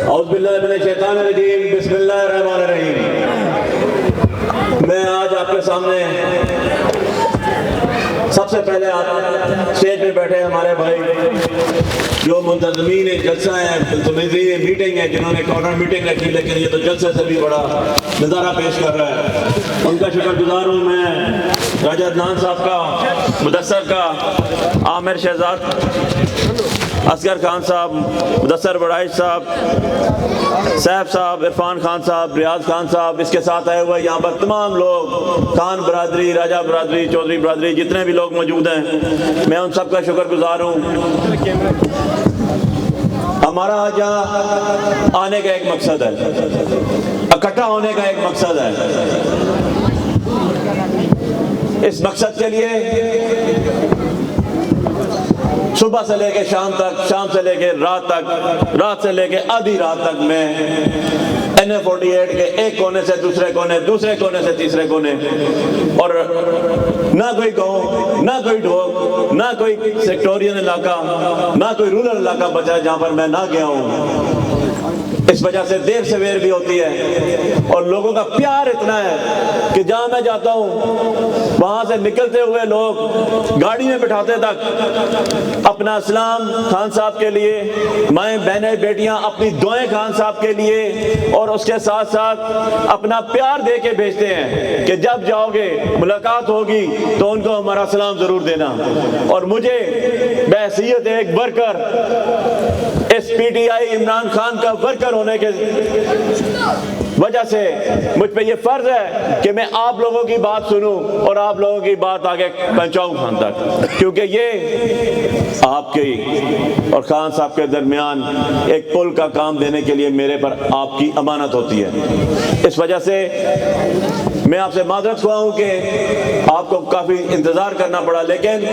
औज़ुबिल्लाहिमिनश्शैतानिर्रजीम, बिस्मिल्लाहिर्रहमानिर्रहीम। मैं आज आपके सामने सबसे पहले आप स्टेज पे बैठे हमारे भाई जो मुंतज़मीन जलसा है, मीटिंग है, जिन्होंने कॉर्नर मीटिंग रखी, लेकिन ये तो जलसे से भी बड़ा नज़ारा पेश कर रहा है, उनका शुक्रगुजार हूँ मैं। राजा अदनान साहब का, मुदस्सर का, आमिर शहजाद, असगर खान साहब, मुदस्सर बड़ाइश साहब, सैफ साहब, इरफान खान साहब, रियाज खान साहब, इसके साथ आए हुए यहाँ पर तमाम लोग, खान बरादरी, राजा बरादरी, चौधरी बरादरी, जितने भी लोग मौजूद हैं, मैं उन सब का शुक्रगुजार हूँ। हमारा आज यहाँ आने का एक मकसद है, इकट्ठा होने का एक मकसद है। इस मकसद के लिए सुबह से लेके शाम तक, शाम से लेके रात तक, रात से लेके आधी रात तक मैं NA-48 के एक कोने से दूसरे कोने, दूसरे कोने से तीसरे कोने, और ना कोई गाँव, ना कोई ढोक, ना कोई सेक्टोरियल इलाका, ना कोई रूरल इलाका बचा है जहाँ पर मैं ना गया हूँ। इस वजह से देर सवेर भी होती है और लोगों का प्यार इतना है कि जहाँ मैं जाता हूँ वहाँ से निकलते हुए लोग गाड़ी में बिठाते तक अपना सलाम खान साहब के लिए, माएँ बहनें बेटियाँ अपनी दुआएं खान साहब के लिए, और उसके साथ साथ अपना प्यार दे के भेजते हैं कि जब जाओगे मुलाकात होगी तो उनको हमारा सलाम ज़रूर देना। और मुझे बहैसियत एक वर्कर, इस PTI इमरान खान का वर्कर होने के वजह से मुझ पे ये फर्ज है कि मैं आप लोगों की बात सुनूं और आप लोगों की बात आगे पहुंचाऊं खान तक, क्योंकि ये आपके और खान साहब के दरमियान एक पुल का काम देने के लिए मेरे पर आपकी अमानत होती है। इस वजह से मैं आपसे माजरत हुआ हूं कि आपको काफ़ी इंतज़ार करना पड़ा, लेकिन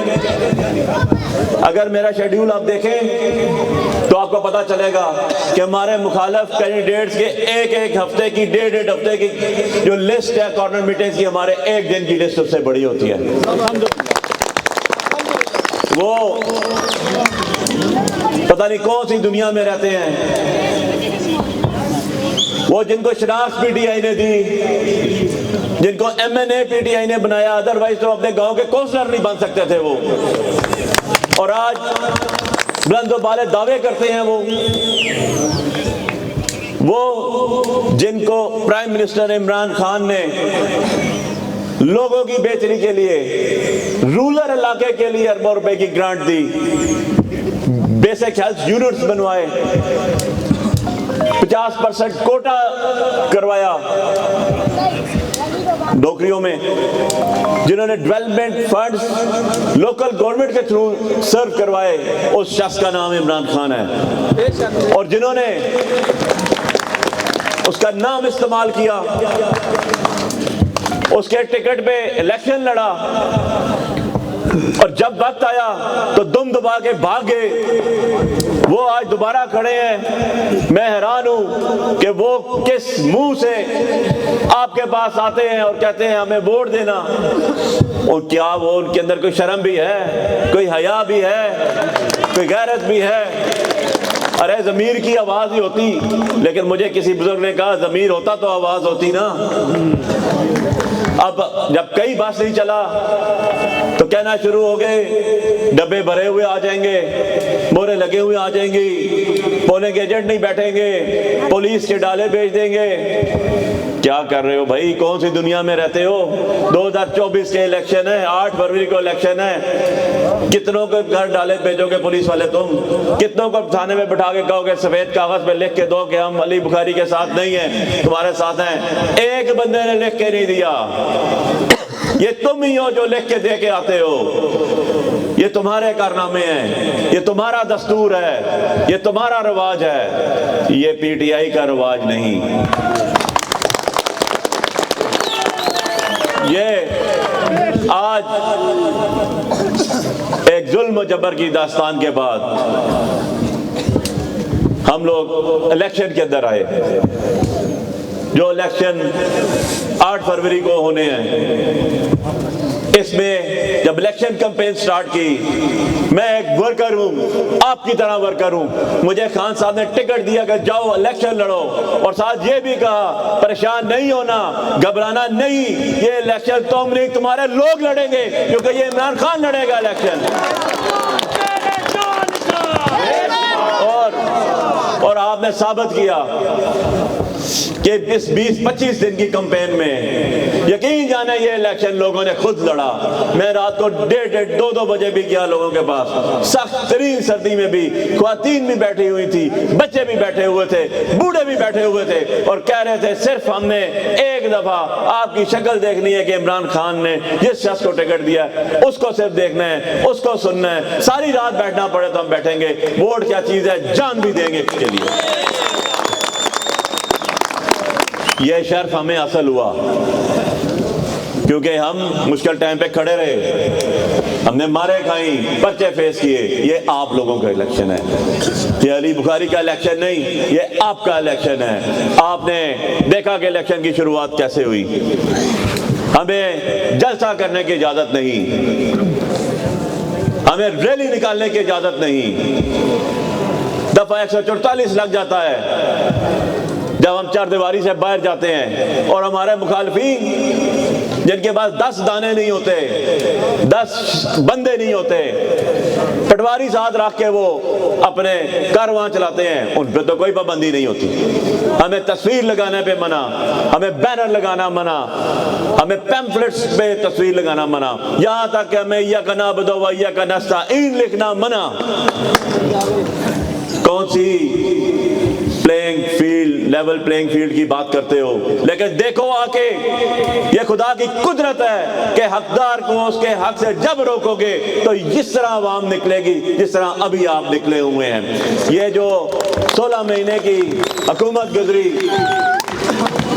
अगर मेरा शेड्यूल आप देखें तो आपको पता चलेगा कि हमारे मुखालिफ कैंडिडेट्स के एक एक हफ्ते की, डेढ़ हफ्ते की जो लिस्ट है कॉर्नर मीटिंग्स की, हमारे एक दिन की लिस्ट उससे बड़ी होती है। वो पता नहीं कौन सी दुनिया में रहते हैं, वो जिनको शनाख्त PTI ने दी, जिनको MNA PTI ने बनाया, अदरवाइज तो अपने गांव के काउंसलर नहीं बन सकते थे वो, और आज बुलंदो बाले दावे करते हैं वो जिनको प्राइम मिनिस्टर इमरान खान ने लोगों की बेहतरी के लिए, रूरल इलाके के लिए अरबों रुपए की ग्रांट दी, बेसिक हेल्थ यूनिट्स बनवाए, 50% कोटा करवाया नौकरियों में, जिन्होंने डेवलपमेंट फंड्स लोकल गवर्नमेंट के थ्रू सर्व करवाए, उस शख्स का नाम इमरान खान है। और जिन्होंने उसका नाम इस्तेमाल किया, उसके टिकट पे इलेक्शन लड़ा, और जब वक्त आया तो दुम दबा के भाग गए। वो आज दोबारा खड़े हैं। मैं हैरान हूं कि वो किस मुंह से आपके पास आते हैं और कहते हैं हमें वोट देना। और क्या वो उनके अंदर कोई शर्म भी है, कोई हया भी है, कोई गैरत भी है? अरे ज़मीर की आवाज़ ही होती, लेकिन मुझे किसी बुजुर्ग ने कहा ज़मीर होता तो आवाज़ होती ना। अब जब कई बस नहीं चला तो कहना शुरू हो गए, डब्बे भरे हुए आ जाएंगे, मोहरे लगे हुए आ जाएंगी, पोलिंग एजेंट नहीं बैठेंगे, पुलिस के डाले भेज देंगे। क्या कर रहे हो भाई, कौन सी दुनिया में रहते हो? 2024 के इलेक्शन है, 8 फरवरी को इलेक्शन है। कितनों के घर डाले भेजोगे पुलिस वाले तुम? कितनों को थाने में बिठा के कहोगे सफेद कागज पे लिख के दो कि हम अली बुखारी के साथ नहीं है, तुम्हारे साथ हैं? एक बंदे ने लिख के नहीं दिया। ये तुम ही हो जो लिख के दे के आते हो। ये तुम्हारे कारनामे हैं, ये तुम्हारा दस्तूर है, ये तुम्हारा रिवाज है, ये PTI का रिवाज नहीं। ये आज एक जुल्म जबर की दास्तान के बाद हम लोग इलेक्शन के अंदर आए। जो इलेक्शन 8 फरवरी को होने हैं, इसमें जब इलेक्शन कैंपेन स्टार्ट की, मैं एक वर्कर हूं, आपकी तरह वर्कर हूं, मुझे खान साहब ने टिकट दिया कि जाओ इलेक्शन लड़ो, और साथ ये भी कहा परेशान नहीं होना, घबराना नहीं, ये इलेक्शन तुम नहीं तुम्हारे लोग लड़ेंगे, क्योंकि ये इमरान खान लड़ेगा इलेक्शन। और आपने साबित किया कि इस 20-25 दिन की कैंपेन में यकीन जाने ये इलेक्शन लोगों ने खुद लड़ा। मैं रात को 1:30-2 बजे भी गया लोगों के पास, सख्त तरीन सर्दी में भी, ख्वातीन भी बैठी हुई थी, बच्चे भी बैठे हुए थे, बूढ़े भी बैठे हुए थे, और कह रहे थे सिर्फ हमने एक दफा आपकी शक्ल देखनी है कि इमरान खान ने जिस शख्स को टिकट दिया है उसको सिर्फ देखना है, उसको सुनना है, सारी रात बैठना पड़े तो हम बैठेंगे, वोट क्या चीज है, जान भी देंगे इसके लिए। यह शर्फ हमें हासिल हुआ क्योंकि हम मुश्किल टाइम पे खड़े रहे, हमने मारे खाई, पर्चे फेस किए। ये आप लोगों का इलेक्शन है, ये अली बुखारी का इलेक्शन नहीं, ये आपका इलेक्शन है। आपने देखा कि इलेक्शन की शुरुआत कैसे हुई। हमें जलसा करने की इजाजत नहीं, हमें रैली निकालने की इजाजत नहीं। दफा 144 लग जाता है जब हम चारदीवारी से बाहर जाते हैं, और हमारे मुखालफीन जिनके पास 10 दाने नहीं होते, 10 बंदे नहीं होते, पटवारी साथ रख के वो अपने कारवां चलाते हैं, उन पर तो कोई पाबंदी नहीं होती। हमें तस्वीर लगाने पे मना, हमें बैनर लगाना मना, हमें पैम्फलेट्स पे तस्वीर लगाना मना, यहां तक कि हमें या का नाबुदु व या का नस्ताईन लिखना मना। कौन सी playing field, level playing field की बात करते हो? लेकिन देखो आके, ये खुदा की कुदरत है कि हकदार को उसके हक से जब रोकोगे तो जिस तरह आवाम निकलेगी, जिस तरह अभी आप निकले हुए हैं। ये जो 16 महीने की हुकूमत गुजरी,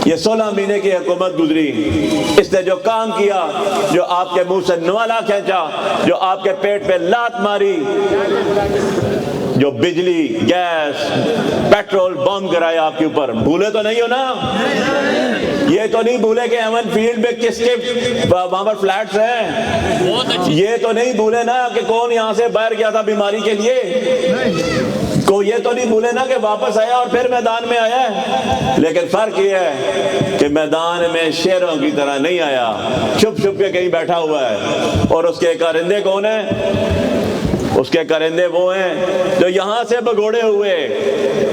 ये 16 महीने की हुकूमत गुजरी, इसने जो काम किया, जो आपके मुंह से नवाला खींचा, जो आपके पेट पे लात मारी, जो बिजली, गैस, पेट्रोल बम गिराया आपके ऊपर, भूले तो नहीं हो ना? ये तो नहीं भूले कि एवन फील्ड में किसके वहां पर फ्लैट्स हैं? ये तो नहीं भूले ना कि कौन यहां से बाहर गया था बीमारी के लिए? को ये तो नहीं भूले ना कि वापस आया और फिर मैदान में आया है। लेकिन फर्क ये है कि मैदान में शेरों की तरह नहीं आया, छुप छुप के कहीं बैठा हुआ है। और उसके कारिंदे कौन है? उसके कारिंदे वो हैं जो यहां से भगोड़े हुए,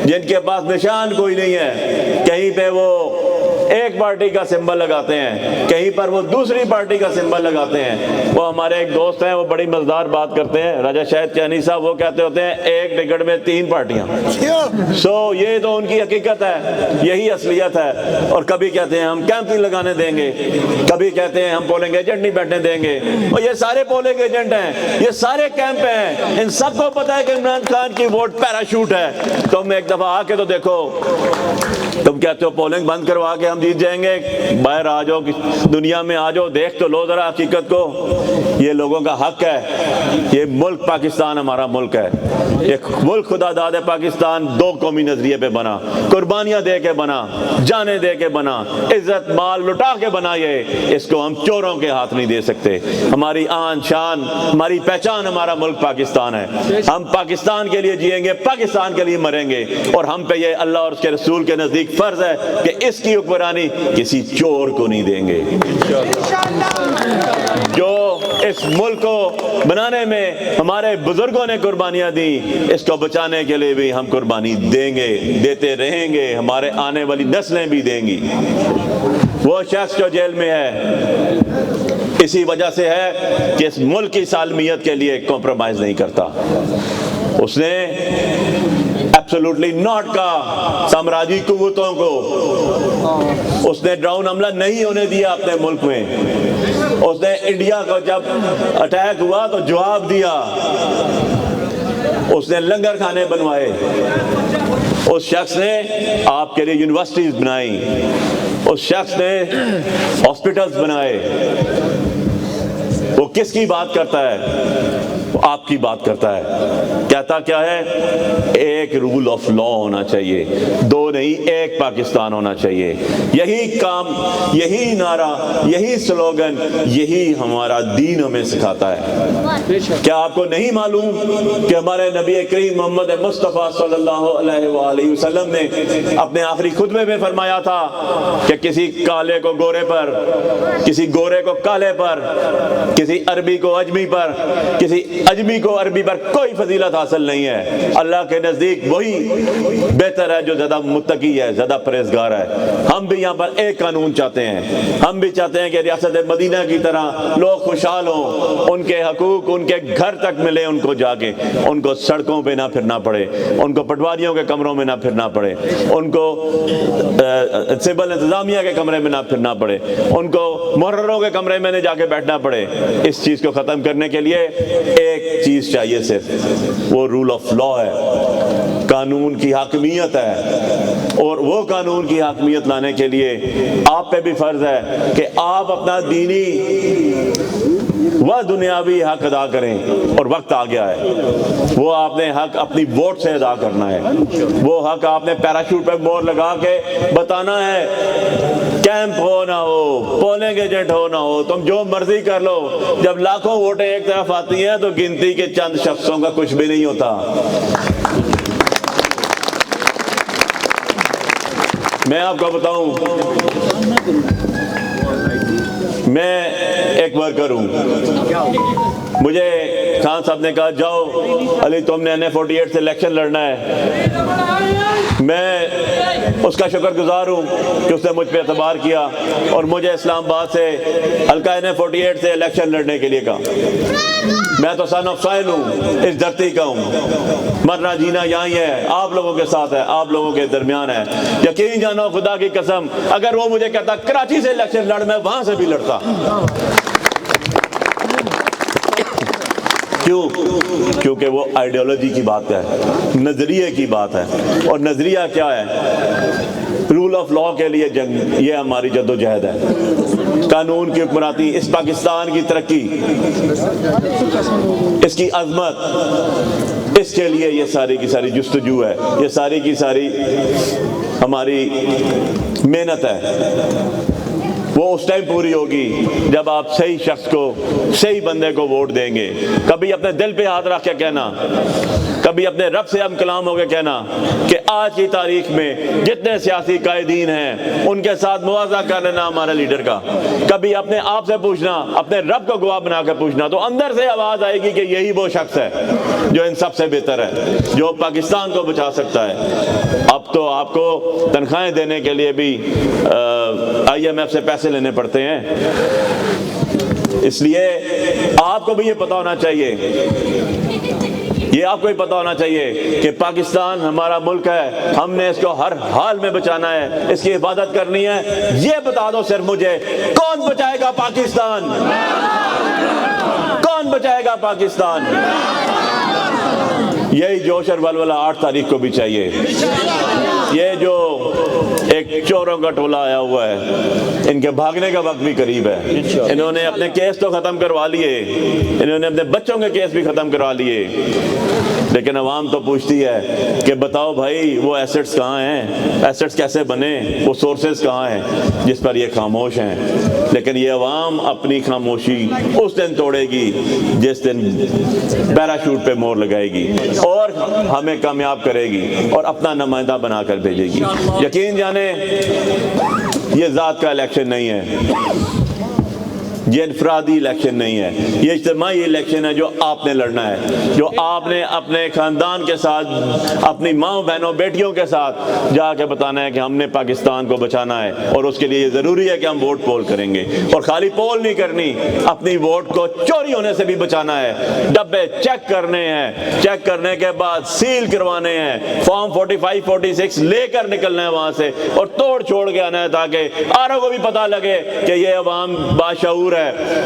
जिनके पास निशान कोई नहीं है। कहीं पे वो एक पार्टी का सिंबल लगाते हैं, कहीं पर वो दूसरी पार्टी का सिंबल लगाते हैं। वो हमारे एक दोस्त हैं, वो बड़ी मजेदार बात करते हैं, राजा शाहिद चानी साहब, वो कहते होते हैं एक टिकट में 3 पार्टियां। ये तो उनकी हकीकत है, यही असलियत है। और कभी कहते हैं हम कैंप नहीं लगाने देंगे, कभी कहते हैं हम पोलिंग एजेंट नहीं बैठने देंगे। और ये सारे पोलिंग एजेंट हैं, ये सारे कैंप हैं, इन सबको पता है कि इमरान खान की वोट पैराशूट है। तुम एक दफा आके तो देखो, तुम कहते हो पोलिंग बंद करवा के हम जीत जाएंगे, बाहर आ जाओ, दुनिया में आ जाओ, देख तो लो जरा हकीकत को। ये लोगों का हक है, ये मुल्क पाकिस्तान हमारा मुल्क है। एक मुल्क खुदादाद है पाकिस्तान, 2 कौमी नजरिए पे बना, कुर्बानियां दे के बना, जाने दे के बना, इज्जत माल लुटा के बना। ये इसको हम चोरों के हाथ नहीं दे सकते। हमारी आन शान, हमारी पहचान, हमारा मुल्क पाकिस्तान है। हम पाकिस्तान के लिए जिएंगे, पाकिस्तान के लिए मरेंगे। और हम पे ये अल्लाह और उसके रसूल के नजदीक फर्ज है कि इसकी हुक्मरानी किसी चोर को नहीं देंगे। जो इस मुल्क को बनाने में हमारे बुजुर्गों ने कुर्बानियां दी, इसको बचाने के लिए भी हम कुर्बानी देंगे, देते रहेंगे, हमारे आने वाली नस्लें भी देंगी। वो शख्स जो जेल में है इसी वजह से है कि इस मुल्क की सालमियत के लिए कॉम्प्रोमाइज नहीं करता। उसने एब्सोल्युटली नॉट का साम्राज्यी कुव्वतों को, उसने ड्रोन हमला नहीं होने दिया अपने मुल्क में। उसने इंडिया को जब अटैक हुआ तो जवाब दिया। उसने लंगर खाने बनवाए, उस शख्स ने आपके लिए यूनिवर्सिटीज बनाई, उस शख्स ने हॉस्पिटल्स बनाए। वो किसकी बात करता है? वो आपकी बात करता है। कहता क्या है? एक रूल ऑफ लॉ होना चाहिए, दो नहीं एक पाकिस्तान होना चाहिए। यही काम, यही नारा, यही स्लोगन, यही हमारा दीन हमें सिखाता है। क्या आपको नहीं मालूम कि हमारे नबी करीम मोहम्मद मुस्तफ़ा सल्लल्लाहु अलैहि वसल्लम ने अपने आखिरी खुतबे में फरमाया था कि किसी काले को गोरे पर, किसी गोरे को काले पर, किसी अरबी को अजमी पर, किसी अजमी को अरबी पर कोई फजीलत हासिल नहीं है। अल्लाह के नज़दीक वही बेहतर है जो ज़्यादा मुत्तकी है, ज़्यादा परहेज़गार है। हम भी यहाँ पर एक कानून चाहते हैं। हम भी चाहते हैं कि रियासत मदीना की तरह लोग खुशहाल हों, उनके हकूक उनके घर तक मिले, उनको जाके उनको सड़कों पे ना फिरना पड़े, उनको पटवारियों के कमरों में ना फिरना पड़े, उनको सिविल इंतजामिया के कमरे में ना फिरना पड़े, उनको मुहर्ररों के कमरे में नहीं जाके बैठना पड़े। इस चीज़ को ख़त्म करने के लिए एक चीज़ चाहिए सिर्फ, वो रूल ऑफ लॉ है, कानून की हाकमियत है। और वो कानून की हाकमियत लाने के लिए आप पे भी फ़र्ज़ है कि आप अपना दीनी वह दुनियावी हक अदा करें। और वक्त आ गया है, वो आपने हक अपनी वोट से अदा करना है। वो हक आपने पैराशूट पे मोहर लगा के बताना है। कैंप हो ना हो, पोलिंग एजेंट हो ना हो, तुम जो मर्जी कर लो, जब लाखों वोटें एक तरफ आती हैं तो गिनती के चंद शख्सों का कुछ भी नहीं होता। मैं आपको बताऊं, मैं एक वर्कर हूँ। मुझे खान साहब ने कहा जाओ अली तुमने NA-48 से इलेक्शन लड़ना है। मैं उसका शुक्रगुजार हूँ कि उसने मुझ पर एतबार किया और मुझे इस्लामाबाद से हल्का NA-48 से इलेक्शन लड़ने के लिए कहा। मैं तो सन ऑफ सॉइल हूँ, इस धरती का हूँ। मरना जीना यहाँ ही है, आप लोगों के साथ है, आप लोगों के दरमियान है। यकीन जानो खुदा की कसम, अगर वो मुझे कहता कराची से इलेक्शन लड़, मैं वहां से भी लड़ता। क्यों? क्योंकि वो आइडियोलॉजी की बात है, नजरिए की बात है। और नजरिया क्या है? रूल ऑफ लॉ के लिए जंग, ये हमारी जद्दोजहद है। कानून की हुक्मरानी, इस पाकिस्तान की तरक्की, इसकी अजमत, इसके लिए ये सारी की सारी जुस्तजू है, ये सारी की सारी हमारी मेहनत है। वो उस टाइम पूरी होगी जब आप सही शख्स को, सही बंदे को वोट देंगे। कभी अपने दिल पे हाथ रख के कहना, कभी अपने रब से हम कलाम होकर कहना कि आज की तारीख में जितने सियासी कायदीन हैं उनके साथ मुआवजा कर लेना हमारे लीडर का। कभी अपने आप से पूछना, अपने रब को गवाह बना कर पूछना, तो अंदर से आवाज़ आएगी कि यही वो शख्स है जो इन सबसे बेहतर है, जो पाकिस्तान को बचा सकता है। अब तो आपको तनख्वाहें देने के लिए भी IMF से पैसे लेने पड़ते हैं। इसलिए आपको भी ये पता होना चाहिए, ये आपको ही पता होना चाहिए कि पाकिस्तान हमारा मुल्क है, हमने इसको हर हाल में बचाना है, इसकी हिफाजत करनी है। ये बता दो सिर्फ मुझे, कौन बचाएगा पाकिस्तान? कौन बचाएगा पाकिस्तान? यही जोश और वलवला 8 तारीख को भी चाहिए। ये जो एक चोरों का टोला आया हुआ है, इनके भागने का वक्त भी करीब है। इन्होंने अपने केस तो ख़त्म करवा लिए, इन्होंने अपने बच्चों के केस भी ख़त्म करवा लिए, लेकिन अवाम तो पूछती है कि बताओ भाई वो एसेट्स कहाँ हैं, एसेट्स कैसे बने, वो सोर्सेज कहाँ हैं, जिस पर ये खामोश हैं। लेकिन ये अवाम अपनी खामोशी उस दिन तोड़ेगी जिस दिन पैराशूट पे मोहर लगाएगी और हमें कामयाब करेगी और अपना नुमाइंदा बनाकर भेजेगी। यकीन जाने ये ज़ात का इलेक्शन नहीं है, ये इनफरादी इलेक्शन नहीं है, ये इज्तिमाई इलेक्शन है जो आपने लड़ना है, जो आपने अपने ख़ानदान के साथ, अपनी माँ बहनों बेटियों के साथ जाके बताना है कि हमने पाकिस्तान को बचाना है। और उसके लिए ज़रूरी है कि हम वोट पोल करेंगे, और खाली पोल नहीं करनी, अपनी वोट को चोरी होने से भी बचाना है। डब्बे चेक करने हैं, चेक करने के बाद सील करवाने हैं, फॉर्म 45, 46 लेकर निकलना है वहाँ से और तोड़ छोड़ के आना है, ताकि आरों को भी पता लगे कि ये अवाम बाशऊर है,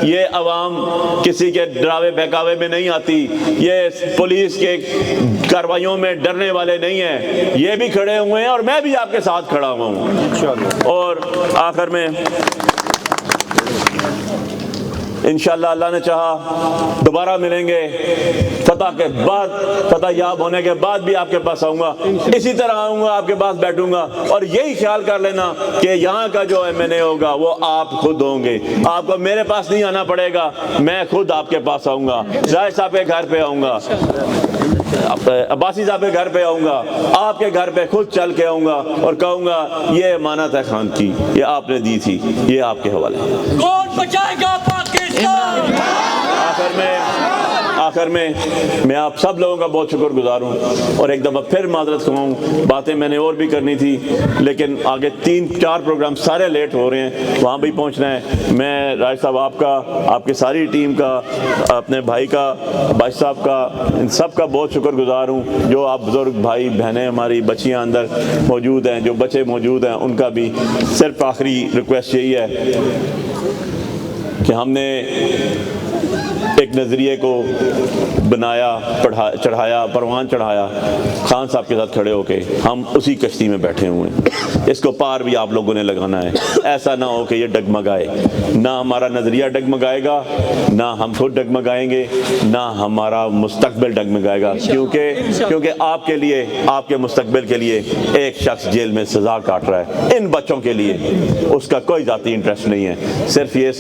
ये अवाम किसी के डरावे बहकावे में नहीं आती, ये पुलिस के कार्रवाइयों में डरने वाले नहीं हैं, ये भी खड़े हुए हैं और मैं भी आपके साथ खड़ा हुआ हूँ। और आखिर में इंशाअल्लाह अल्लाह ने चाहा दोबारा मिलेंगे, फतह के बाद, फतह याब होने के बाद भी आपके पास आऊँगा, इसी तरह आऊँगा, आपके पास बैठूंगा। और यही ख्याल कर लेना कि यहाँ का जो MNA होगा वो आप खुद होंगे, आपको मेरे पास नहीं आना पड़ेगा, मैं खुद आपके पास आऊँगा, राय साहब के घर पे आऊँगा, अब्बासी साहब के घर पे आऊँगा, आपके घर पे खुद चल के आऊँगा और कहूँगा ये अमानत है खान की, ये आपने दी थी, ये आपके हवाले। कौन बचाएगा पाकिस्तान? आखिर में मैं आप सब लोगों का बहुत शुक्रगुजार हूँ और एक दफ़ा फिर माजरत खवाऊँ, बातें मैंने और भी करनी थी लेकिन आगे 3-4 प्रोग्राम सारे लेट हो रहे हैं, वहाँ भी पहुँचना है। मैं राज साहब आपका, आपकी सारी टीम का, अपने भाई का, बाई साहब का, इन सब का बहुत शुक्रगुजार हूँ। जो आप बुज़ुर्ग भाई बहनें, हमारी बच्चियाँ अंदर मौजूद हैं, जो बच्चे मौजूद हैं, उनका भी सिर्फ आखिरी रिक्वेस्ट यही है कि हमने एक नज़रिए को बनाया, चढ़ाया, परवान चढ़ाया, खान साहब के साथ खड़े होके हम उसी कश्ती में बैठे हुए हैं। इसको पार भी आप लोगों ने लगाना है, ऐसा ना हो कि ये डगमगाए, ना हमारा नज़रिया डगमगाएगा, ना हम खुद डगमगाएंगे, ना हमारा मुस्तकबिल डगमगाएगा, क्योंकि आपके लिए, आपके मुस्तकबिल के लिए एक शख्स जेल में सज़ा काट रहा है, इन बच्चों के लिए उसका कोई ज़ाती इंटरेस्ट नहीं है, सिर्फ ये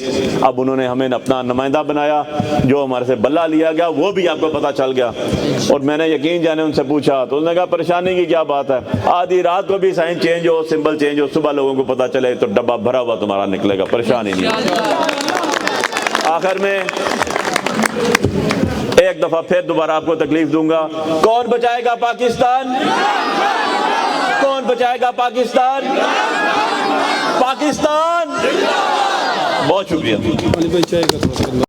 अब उन्होंने हमें अपना नुमाइंदा बनाया, जो हमारे से बल्ला लिया गया वो भी आपको पता चल गया। और मैंने यकीन जाने उनसे पूछा तो उन्होंने कहा परेशानी की क्या बात है, आधी रात को भी साइन चेंज हो, सिंबल चेंज हो, सुबह लोगों को पता चले तो डब्बा भरा हुआ तुम्हारा निकलेगा, परेशानी नहीं। आखिर में एक दफा फिर दोबारा आपको तकलीफ दूंगा, कौन बचाएगा पाकिस्तान? कौन बचाएगा पाकिस्तान? पाकिस्तान। बहुत शुक्रिया।